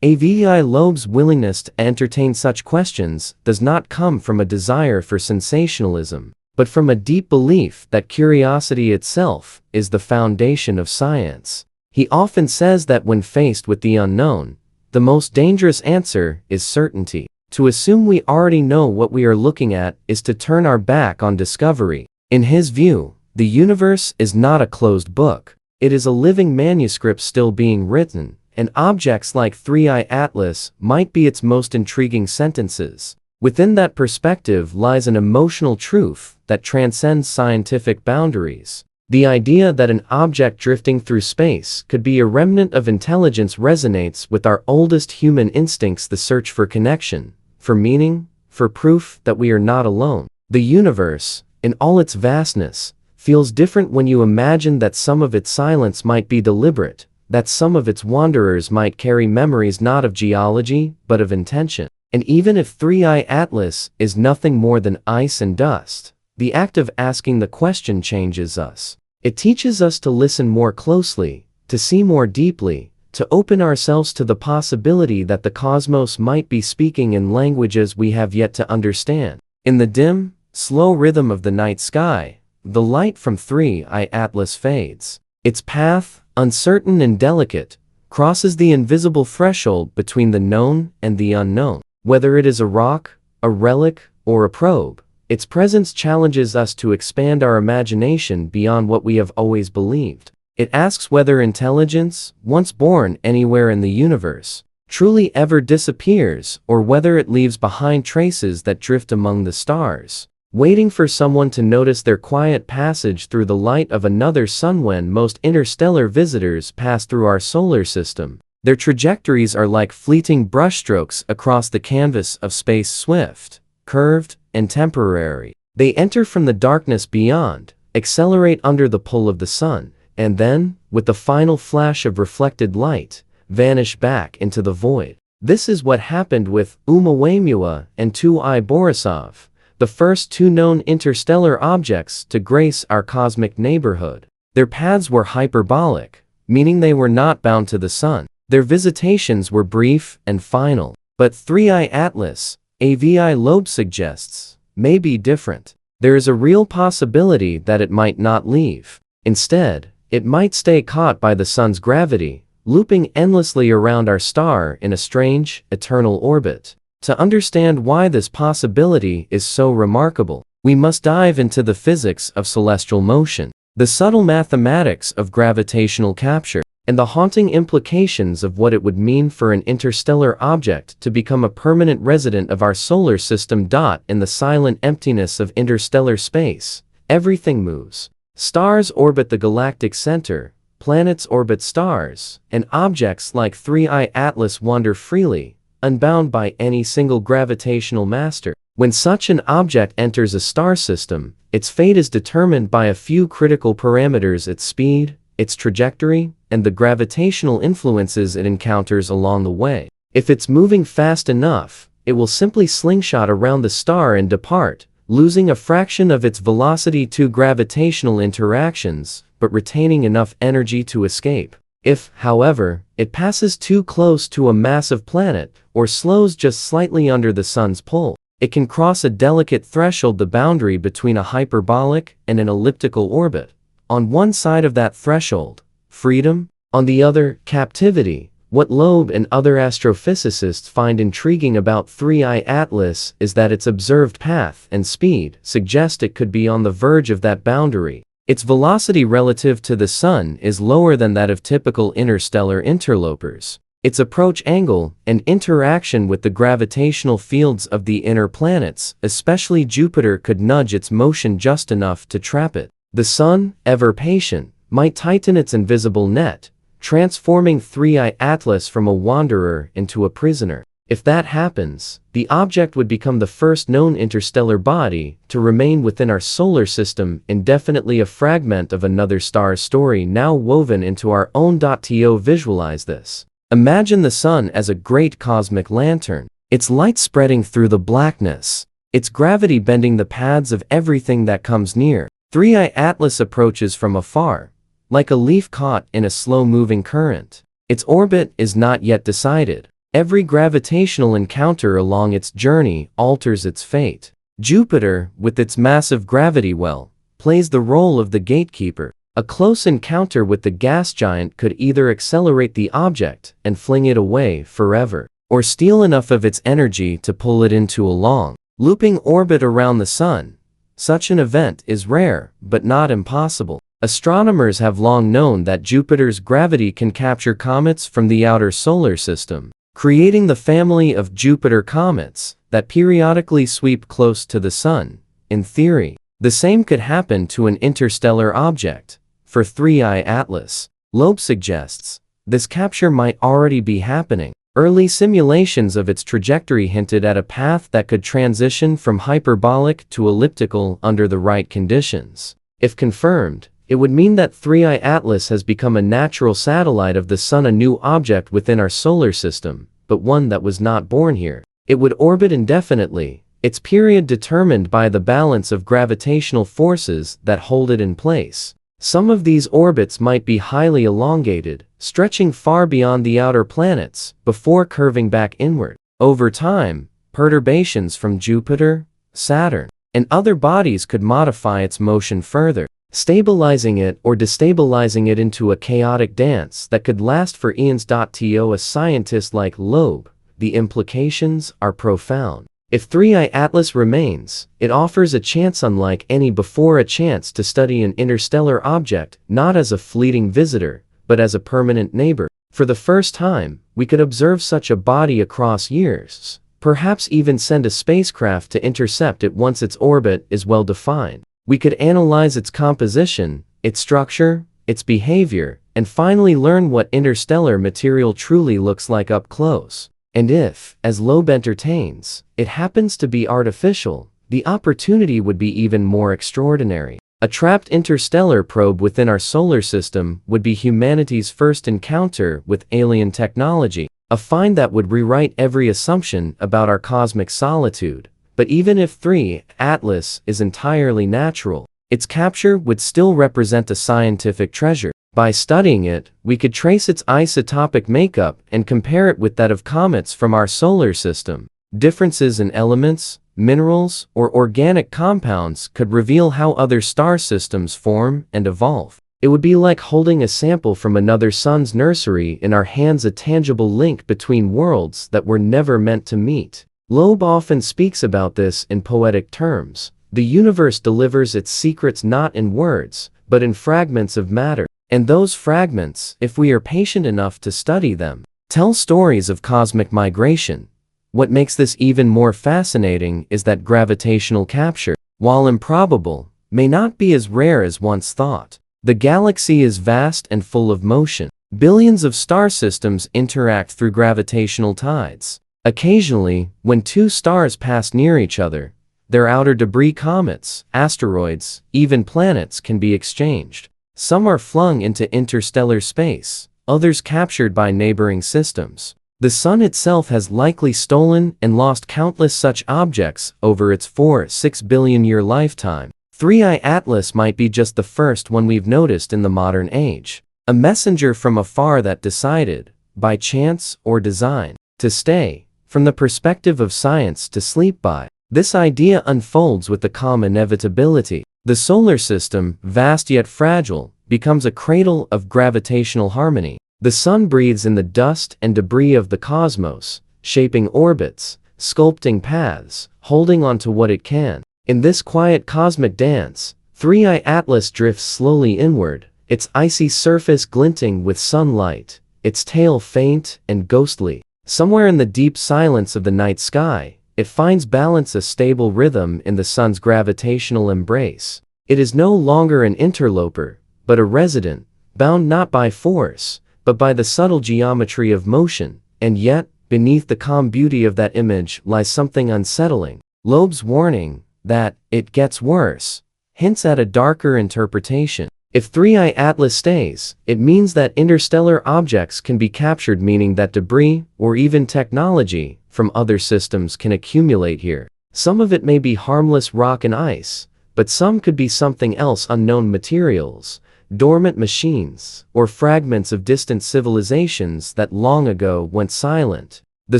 Avi Loeb's willingness to entertain such questions does not come from a desire for sensationalism, but from a deep belief that curiosity itself is the foundation of science. He often says that when faced with the unknown, the most dangerous answer is certainty. To assume we already know what we are looking at is to turn our back on discovery. In his view, the universe is not a closed book. It is a living manuscript still being written, and objects like 3i Atlas might be its most intriguing sentences. Within that perspective lies an emotional truth that transcends scientific boundaries. The idea that an object drifting through space could be a remnant of intelligence resonates with our oldest human instincts: the search for connection, for meaning, for proof that we are not alone. The universe, in all its vastness, feels different when you imagine that some of its silence might be deliberate, that some of its wanderers might carry memories not of geology, but of intention. And even if 3i Atlas is nothing more than ice and dust, the act of asking the question changes us. It teaches us to listen more closely, to see more deeply, to open ourselves to the possibility that the cosmos might be speaking in languages we have yet to understand. In the dim, slow rhythm of the night sky, the light from 3i Atlas fades. Its path, uncertain and delicate, crosses the invisible threshold between the known and the unknown. Whether it is a rock, a relic, or a probe, its presence challenges us to expand our imagination beyond what we have always believed. It asks whether intelligence, once born anywhere in the universe, truly ever disappears, or whether it leaves behind traces that drift among the stars, waiting for someone to notice their quiet passage through the light of another sun. When most interstellar visitors pass through our solar system, their trajectories are like fleeting brushstrokes across the canvas of space, swift, curved, and temporary. They enter from the darkness beyond, accelerate under the pull of the sun, and then, with the final flash of reflected light, vanish back into the void. This is what happened with Oumuamua and 2I Borisov, the first two known interstellar objects to grace our cosmic neighborhood. Their paths were hyperbolic, meaning they were not bound to the sun. Their visitations were brief and final. But 3i Atlas, Avi Loeb suggests, may be different. There is a real possibility that it might not leave. Instead, it might stay caught by the sun's gravity, looping endlessly around our star in a strange, eternal orbit. To understand why this possibility is so remarkable, we must dive into the physics of celestial motion, the subtle mathematics of gravitational capture, and the haunting implications of what it would mean for an interstellar object to become a permanent resident of our solar system. In the silent emptiness of interstellar space, everything moves. Stars orbit the galactic center, planets orbit stars, and objects like 3i Atlas wander freely, unbound by any single gravitational master. When such an object enters a star system, its fate is determined by a few critical parameters: its speed, its trajectory, and the gravitational influences it encounters along the way. If it's moving fast enough, it will simply slingshot around the star and depart, losing a fraction of its velocity to gravitational interactions, but retaining enough energy to escape. If, however, it passes too close to a massive planet, or slows just slightly under the sun's pull, it can cross a delicate threshold, the boundary between a hyperbolic and an elliptical orbit. On one side of that threshold, freedom; on the other, captivity. What Loeb and other astrophysicists find intriguing about 3I Atlas is that its observed path and speed suggest it could be on the verge of that boundary. Its velocity relative to the Sun is lower than that of typical interstellar interlopers. Its approach angle and interaction with the gravitational fields of the inner planets, especially Jupiter, could nudge its motion just enough to trap it. The Sun, ever patient, might tighten its invisible net, transforming 3I Atlas from a wanderer into a prisoner. If that happens, the object would become the first known interstellar body to remain within our solar system indefinitely, a fragment of another star's story now woven into our own. To visualize this, imagine the Sun as a great cosmic lantern, its light spreading through the blackness, its gravity bending the paths of everything that comes near. 3I Atlas approaches from afar, like a leaf caught in a slow-moving current. Its orbit is not yet decided. Every gravitational encounter along its journey alters its fate. Jupiter, with its massive gravity well, plays the role of the gatekeeper. A close encounter with the gas giant could either accelerate the object and fling it away forever, or steal enough of its energy to pull it into a long, looping orbit around the Sun. Such an event is rare, but not impossible. Astronomers have long known that Jupiter's gravity can capture comets from the outer solar system, creating the family of Jupiter comets that periodically sweep close to the Sun. In theory, the same could happen to an interstellar object. For 3I Atlas, Loeb suggests this capture might already be happening. Early simulations of its trajectory hinted at a path that could transition from hyperbolic to elliptical under the right conditions. If confirmed, it would mean that 3I Atlas has become a natural satellite of the Sun, a new object within our solar system, but one that was not born here. It would orbit indefinitely, its period determined by the balance of gravitational forces that hold it in place. Some of these orbits might be highly elongated, stretching far beyond the outer planets, before curving back inward. Over time, perturbations from Jupiter, Saturn, and other bodies could modify its motion further, stabilizing it or destabilizing it into a chaotic dance that could last for eons. To a scientist like Loeb, the implications are profound. If 3I Atlas remains, it offers a chance unlike any before, a chance to study an interstellar object not as a fleeting visitor, but as a permanent neighbor. For the first time, we could observe such a body across years, perhaps even send a spacecraft to intercept it once its orbit is well defined. We could analyze its composition, its structure, its behavior, and finally learn what interstellar material truly looks like up close. And if, as Loeb entertains, it happens to be artificial, the opportunity would be even more extraordinary. A trapped interstellar probe within our solar system would be humanity's first encounter with alien technology, a find that would rewrite every assumption about our cosmic solitude. But even if 3I Atlas is entirely natural, its capture would still represent a scientific treasure. By studying it, we could trace its isotopic makeup and compare it with that of comets from our solar system. Differences in elements, minerals, or organic compounds could reveal how other star systems form and evolve. It would be like holding a sample from another sun's nursery in our hands, a tangible link between worlds that were never meant to meet. Loeb often speaks about this in poetic terms. The universe delivers its secrets not in words, but in fragments of matter. And those fragments, if we are patient enough to study them, tell stories of cosmic migration. What makes this even more fascinating is that gravitational capture, while improbable, may not be as rare as once thought. The galaxy is vast and full of motion. Billions of star systems interact through gravitational tides. Occasionally, when two stars pass near each other, their outer debris, comets, asteroids, even planets, can be exchanged. Some are flung into interstellar space, others captured by neighboring systems. The Sun itself has likely stolen and lost countless such objects over its 4-6 billion year lifetime. 3I Atlas might be just the first one we've noticed in the modern age. A messenger from afar that decided, by chance or design, to stay, from the perspective of science, to sleep by. This idea unfolds with the calm inevitability. The solar system, vast yet fragile, becomes a cradle of gravitational harmony. The Sun breathes in the dust and debris of the cosmos, shaping orbits, sculpting paths, holding on to what it can. In this quiet cosmic dance, 3I Atlas drifts slowly inward, its icy surface glinting with sunlight, its tail faint and ghostly. Somewhere in the deep silence of the night sky, it finds balance, a stable rhythm in the Sun's gravitational embrace. It is no longer an interloper, but a resident, bound not by force, but by the subtle geometry of motion. And yet, beneath the calm beauty of that image lies something unsettling. Loeb's warning that it gets worse hints at a darker interpretation. If 3I Atlas stays, it means that interstellar objects can be captured, meaning that debris, or even technology, from other systems can accumulate here. Some of it may be harmless rock and ice, but some could be something else: unknown materials, dormant machines, or fragments of distant civilizations that long ago went silent. The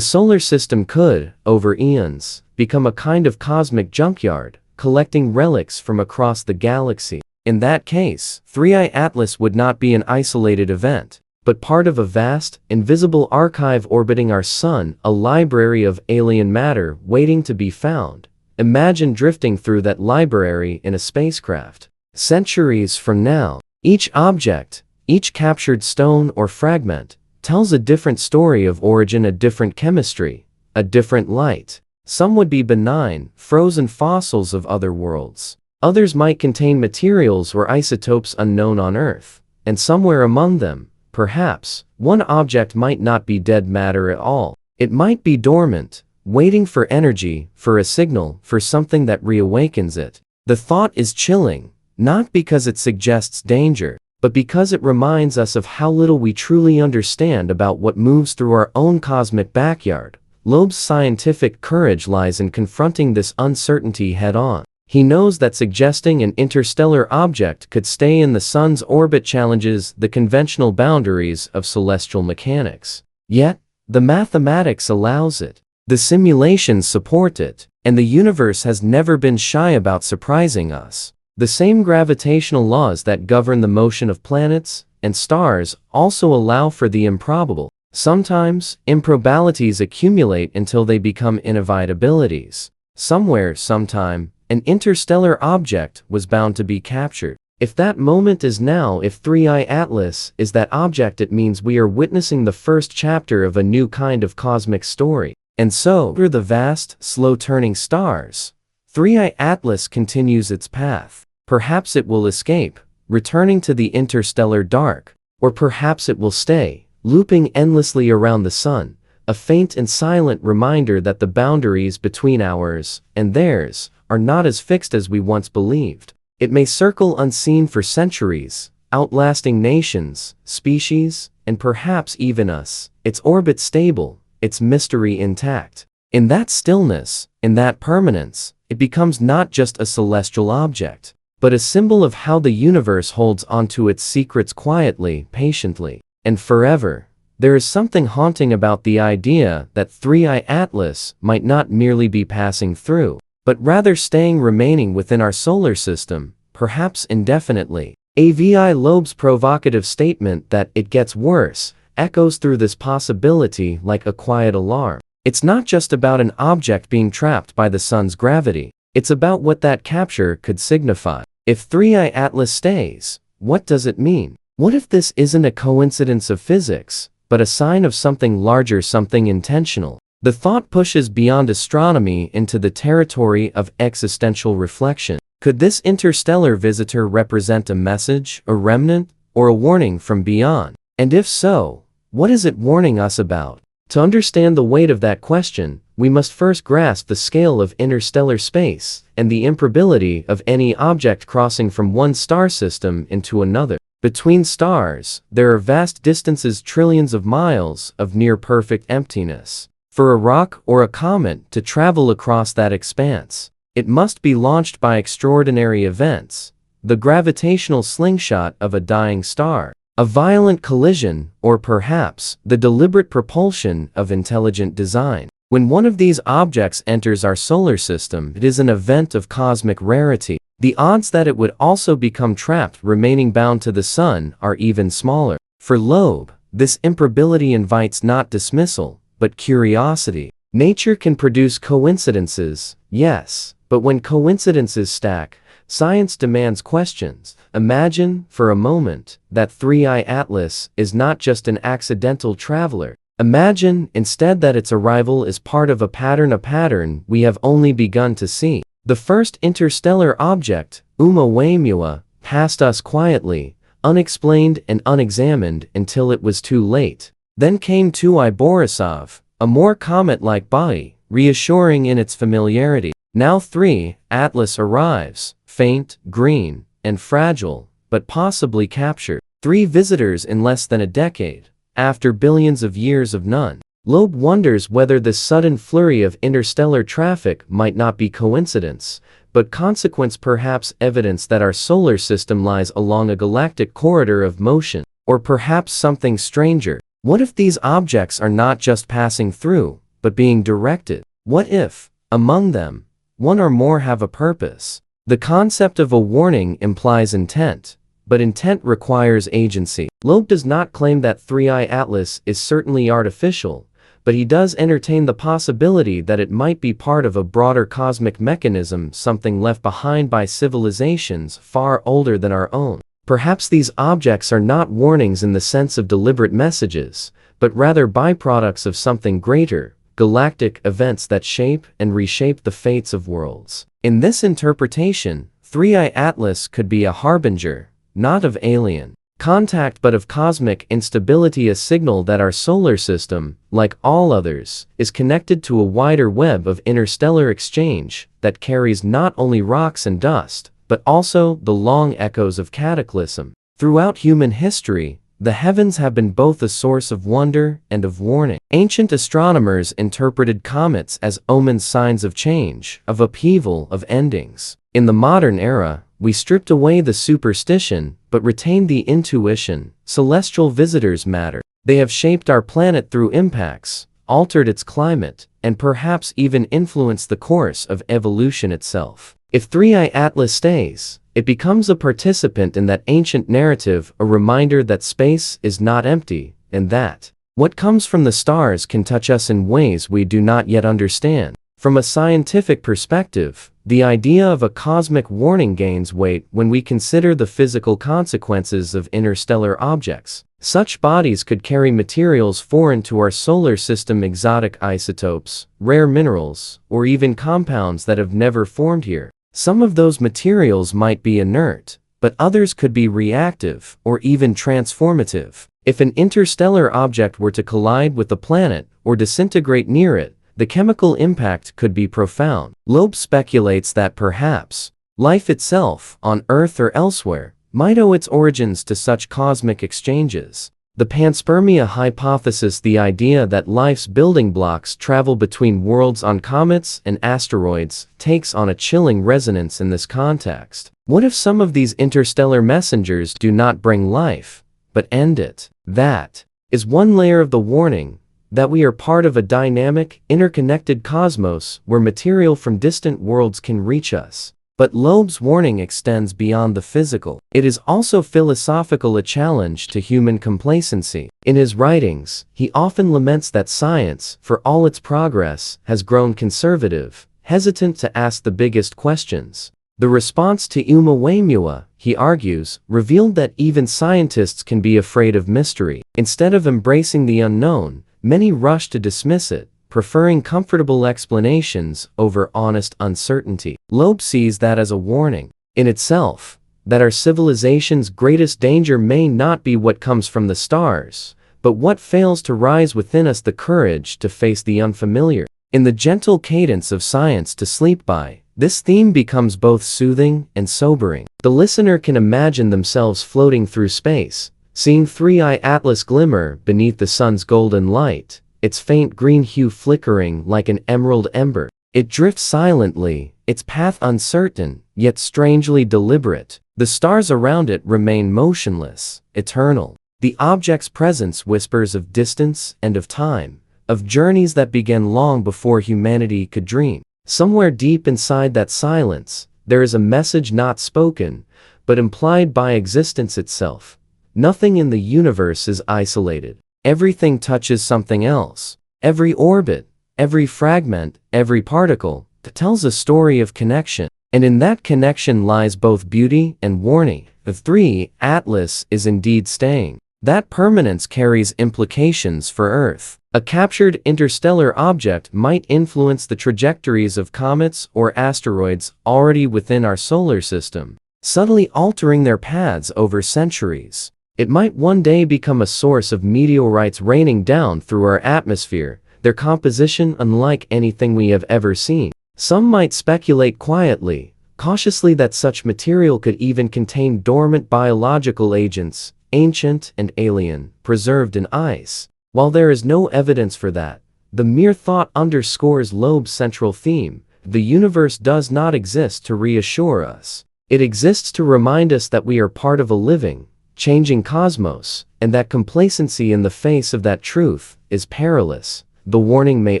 solar system could, over eons, become a kind of cosmic junkyard, collecting relics from across the galaxy. In that case, 3I Atlas would not be an isolated event, but part of a vast, invisible archive orbiting our Sun, a library of alien matter waiting to be found. Imagine drifting through that library in a spacecraft. Centuries from now, each object, each captured stone or fragment, tells a different story of origin, a different chemistry, a different light. Some would be benign, frozen fossils of other worlds. Others might contain materials or isotopes unknown on Earth. And somewhere among them, perhaps, one object might not be dead matter at all. It might be dormant, waiting for energy, for a signal, for something that reawakens it. The thought is chilling, not because it suggests danger, but because it reminds us of how little we truly understand about what moves through our own cosmic backyard. Loeb's scientific courage lies in confronting this uncertainty head-on. He knows that suggesting an interstellar object could stay in the Sun's orbit challenges the conventional boundaries of celestial mechanics. Yet, the mathematics allows it. The simulations support it, and the universe has never been shy about surprising us. The same gravitational laws that govern the motion of planets and stars also allow for the improbable. Sometimes, improbabilities accumulate until they become inevitabilities. Somewhere, sometime, an interstellar object was bound to be captured. If that moment is now, if 3I Atlas is that object, it means we are witnessing the first chapter of a new kind of cosmic story. And so, through the vast, slow-turning stars, 3I Atlas continues its path. Perhaps it will escape, returning to the interstellar dark, or perhaps it will stay, looping endlessly around the Sun, a faint and silent reminder that the boundaries between ours and theirs are not as fixed as we once believed. It may circle unseen for centuries, outlasting nations, species, and perhaps even us, its orbit stable, its mystery intact. In that stillness, in that permanence, it becomes not just a celestial object, but a symbol of how the universe holds onto its secrets quietly, patiently, and forever. There is something haunting about the idea that 3I Atlas might not merely be passing through, but rather remaining within our solar system, perhaps indefinitely. Avi Loeb's provocative statement that it gets worse echoes through this possibility like a quiet alarm. It's not just about an object being trapped by the Sun's gravity. It's about what that capture could signify. If 3I Atlas stays, what does it mean? What if this isn't a coincidence of physics, but a sign of something larger, something intentional? The thought pushes beyond astronomy into the territory of existential reflection. Could this interstellar visitor represent a message, a remnant, or a warning from beyond? And if so, what is it warning us about? To understand the weight of that question, we must first grasp the scale of interstellar space and the improbability of any object crossing from one star system into another. Between stars, there are vast distances, trillions of miles of near-perfect emptiness. For a rock or a comet to travel across that expanse, it must be launched by extraordinary events, the gravitational slingshot of a dying star, a violent collision, or perhaps the deliberate propulsion of intelligent design. When one of these objects enters our solar system, it is an event of cosmic rarity. The odds that it would also become trapped, remaining bound to the sun, are even smaller. For Loeb, this improbability invites not dismissal, but curiosity. Nature can produce coincidences, yes, but when coincidences stack, science demands questions. Imagine, for a moment, that 3I Atlas is not just an accidental traveler. Imagine, instead, that its arrival is part of a pattern we have only begun to see. The first interstellar object, Oumuamua, passed us quietly, unexplained and unexamined until it was too late. Then came 2I Borisov, a more comet-like body, reassuring in its familiarity. Now 3 Atlas arrives, faint, green, and fragile, but possibly captured. 3 visitors in less than a decade, after billions of years of none. Loeb wonders whether this sudden flurry of interstellar traffic might not be coincidence, but consequence, perhaps evidence that our solar system lies along a galactic corridor of motion, or perhaps something stranger. What if these objects are not just passing through, but being directed? What if, among them, one or more have a purpose? The concept of a warning implies intent, but intent requires agency. Loeb does not claim that 3I Atlas is certainly artificial, but he does entertain the possibility that it might be part of a broader cosmic mechanism, something left behind by civilizations far older than our own. Perhaps these objects are not warnings in the sense of deliberate messages, but rather byproducts of something greater, galactic events that shape and reshape the fates of worlds. In this interpretation, 3I Atlas could be a harbinger, not of alien contact but of cosmic instability, a signal that our solar system, like all others, is connected to a wider web of interstellar exchange that carries not only rocks and dust, but also the long echoes of cataclysm. Throughout human history, the heavens have been both a source of wonder and of warning. Ancient astronomers interpreted comets as omens, signs of change, of upheaval, of endings. In the modern era, we stripped away the superstition, but retained the intuition. Celestial visitors matter. They have shaped our planet through impacts, altered its climate, and perhaps even influenced the course of evolution itself. If 3I Atlas stays, it becomes a participant in that ancient narrative, a reminder that space is not empty, and that what comes from the stars can touch us in ways we do not yet understand. From a scientific perspective, the idea of a cosmic warning gains weight when we consider the physical consequences of interstellar objects. Such bodies could carry materials foreign to our solar system, exotic isotopes, rare minerals, or even compounds that have never formed here. Some of those materials might be inert, but others could be reactive or even transformative. If an interstellar object were to collide with the planet or disintegrate near it, the chemical impact could be profound. Loeb speculates that perhaps life itself, on Earth or elsewhere, might owe its origins to such cosmic exchanges. The panspermia hypothesis, the idea that life's building blocks travel between worlds on comets and asteroids, takes on a chilling resonance in this context. What if some of these interstellar messengers do not bring life, but end it? That is one layer of the warning, that we are part of a dynamic, interconnected cosmos where material from distant worlds can reach us. But Loeb's warning extends beyond the physical. It is also philosophical, a challenge to human complacency. In his writings, he often laments that science, for all its progress, has grown conservative, hesitant to ask the biggest questions. The response to Oumuamua, he argues, revealed that even scientists can be afraid of mystery. Instead of embracing the unknown, many rush to dismiss it, preferring comfortable explanations over honest uncertainty. Loeb sees that as a warning in itself, that our civilization's greatest danger may not be what comes from the stars, but what fails to rise within us the courage to face the unfamiliar? In the gentle cadence of science to sleep by, this theme becomes both soothing and sobering. The listener can imagine themselves floating through space, seeing Three-Eye Atlas glimmer beneath the sun's golden light, its faint green hue flickering like an emerald ember. It drifts silently, its path uncertain, yet strangely deliberate. The stars around it remain motionless, eternal. The object's presence whispers of distance and of time, of journeys that began long before humanity could dream. Somewhere deep inside that silence, there is a message not spoken, but implied by existence itself. Nothing in the universe is isolated. Everything touches something else. Every orbit, every fragment, every particle tells a story of connection. And in that connection lies both beauty and warning. The Three Atlas is indeed staying. That permanence carries implications for Earth. A captured interstellar object might influence the trajectories of comets or asteroids already within our solar system, subtly altering their paths over centuries. It might one day become a source of meteorites raining down through our atmosphere, their composition unlike anything we have ever seen. Some might speculate quietly, cautiously, that such material could even contain dormant biological agents, ancient and alien, preserved in ice. While there is no evidence for that, the mere thought underscores Loeb's central theme. The universe does not exist to reassure us. It exists to remind us that we are part of a living, changing cosmos, and that complacency in the face of that truth is perilous. The warning may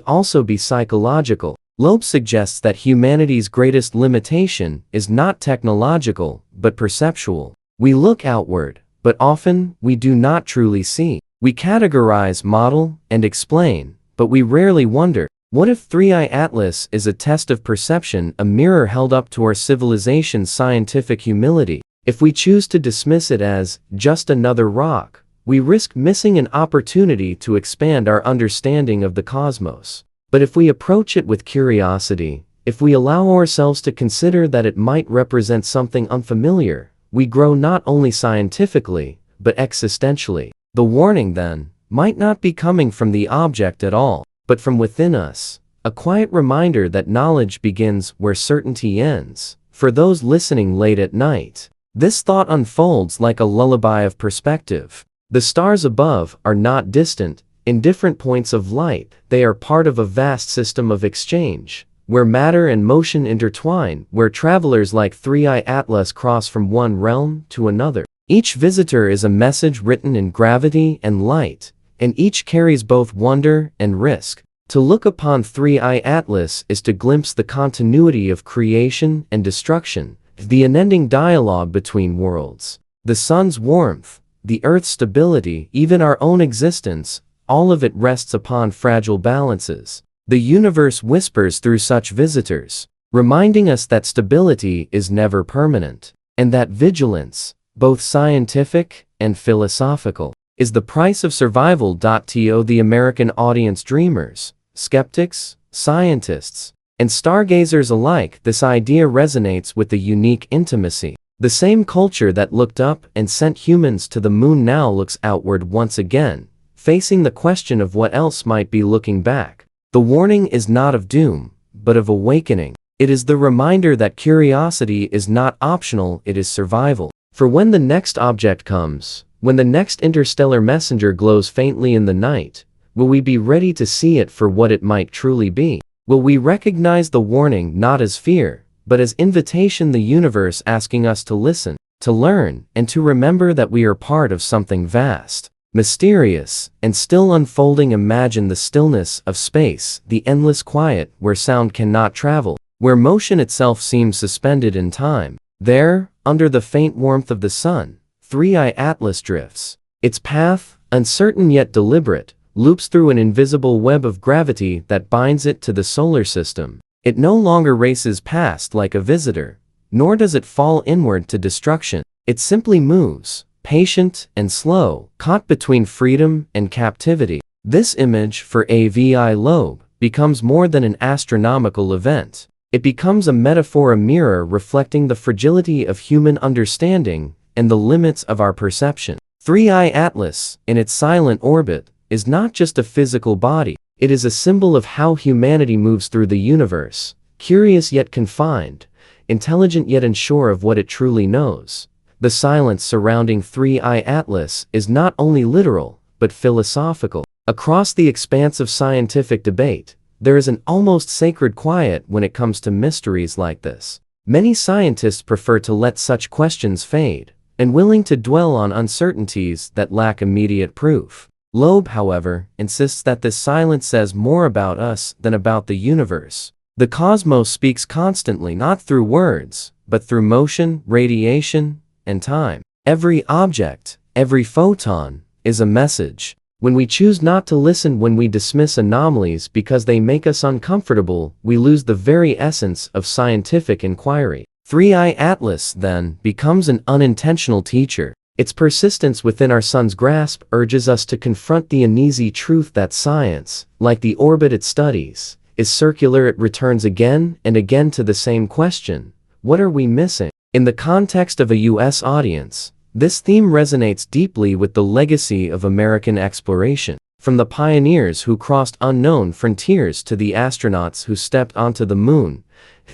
also be psychological. Loeb suggests that humanity's greatest limitation is not technological, but perceptual. We look outward, but often we do not truly see. We categorize, model, and explain, but we rarely wonder. What if Three-Eye Atlas is a test of perception, a mirror held up to our civilization's scientific humility? If we choose to dismiss it as just another rock, we risk missing an opportunity to expand our understanding of the cosmos. But if we approach it with curiosity, if we allow ourselves to consider that it might represent something unfamiliar, we grow not only scientifically, but existentially. The warning, then, might not be coming from the object at all, but from within us, a quiet reminder that knowledge begins where certainty ends. For those listening late at night, this thought unfolds like a lullaby of perspective. The stars above are not distant, indifferent points of light. They are part of a vast system of exchange, where matter and motion intertwine, where travelers like Three-Eye Atlas cross from one realm to another. Each visitor is a message written in gravity and light, and each carries both wonder and risk. To look upon Three-Eye Atlas is to glimpse the continuity of creation and destruction, the unending dialogue between worlds. The sun's warmth, the earth's stability, even our own existence, all of it rests upon fragile balances. The universe whispers through such visitors, reminding us that stability is never permanent, and that vigilance, both scientific and philosophical, is the price of survival. To the American audience, dreamers, skeptics, scientists, and stargazers alike, this idea resonates with the unique intimacy. The same culture that looked up and sent humans to the moon now looks outward once again, facing the question of what else might be looking back. The warning is not of doom, but of awakening. It is the reminder that curiosity is not optional, it is survival. For when the next object comes, when the next interstellar messenger glows faintly in the night, will we be ready to see it for what it might truly be? Will we recognize the warning not as fear, but as invitation, the universe asking us to listen, to learn, and to remember that we are part of something vast, mysterious, and still unfolding? Imagine the stillness of space, the endless quiet where sound cannot travel, where motion itself seems suspended in time. There, under the faint warmth of the sun, Three-Eye Atlas drifts. Its path, uncertain yet deliberate, loops through an invisible web of gravity that binds it to the solar system. It no longer races past like a visitor, nor does it fall inward to destruction. It simply moves, patient and slow, caught between freedom and captivity. This image, for Avi Loeb, becomes more than an astronomical event. It becomes a metaphor, a mirror reflecting the fragility of human understanding and the limits of our perception. 3i Atlas, in its silent orbit, is not just a physical body. It is a symbol of how humanity moves through the universe, curious yet confined, intelligent yet unsure of what it truly knows. The silence surrounding 3i Atlas is not only literal, but philosophical. Across the expanse of scientific debate, there is an almost sacred quiet when it comes to mysteries like this. Many scientists prefer to let such questions fade, and willing to dwell on uncertainties that lack immediate proof. Loeb, however, insists that this silence says more about us than about the universe. The cosmos speaks constantly not through words, but through motion, radiation, and time. Every object, every photon, is a message. When we choose not to listen, when we dismiss anomalies because they make us uncomfortable, we lose the very essence of scientific inquiry. 3i Atlas, then, becomes an unintentional teacher. Its persistence within our sun's grasp urges us to confront the uneasy truth that science, like the orbit it studies, is circular. It returns again and again to the same question: what are we missing? In the context of a U.S. audience, this theme resonates deeply with the legacy of American exploration. From the pioneers who crossed unknown frontiers to the astronauts who stepped onto the moon,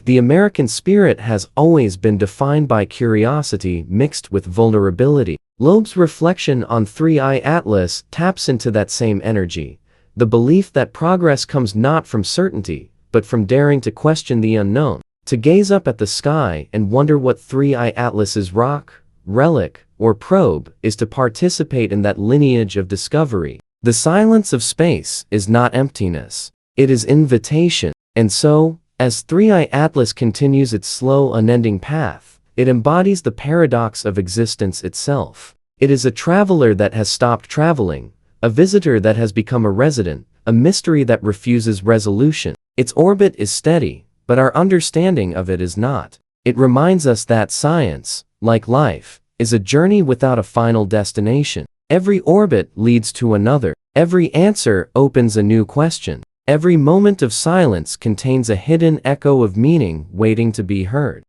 the American spirit has always been defined by curiosity mixed with vulnerability. Loeb's reflection on 3i Atlas taps into that same energy, the belief that progress comes not from certainty, but from daring to question the unknown. To gaze up at the sky and wonder what 3i Atlas's rock, relic, or probe is to participate in that lineage of discovery. The silence of space is not emptiness, it is invitation. And so, as 3i Atlas continues its slow, unending path, it embodies the paradox of existence itself. It is a traveler that has stopped traveling, a visitor that has become a resident, a mystery that refuses resolution. Its orbit is steady, but our understanding of it is not. It reminds us that science, like life, is a journey without a final destination. Every orbit leads to another. Every answer opens a new question. Every moment of silence contains a hidden echo of meaning waiting to be heard.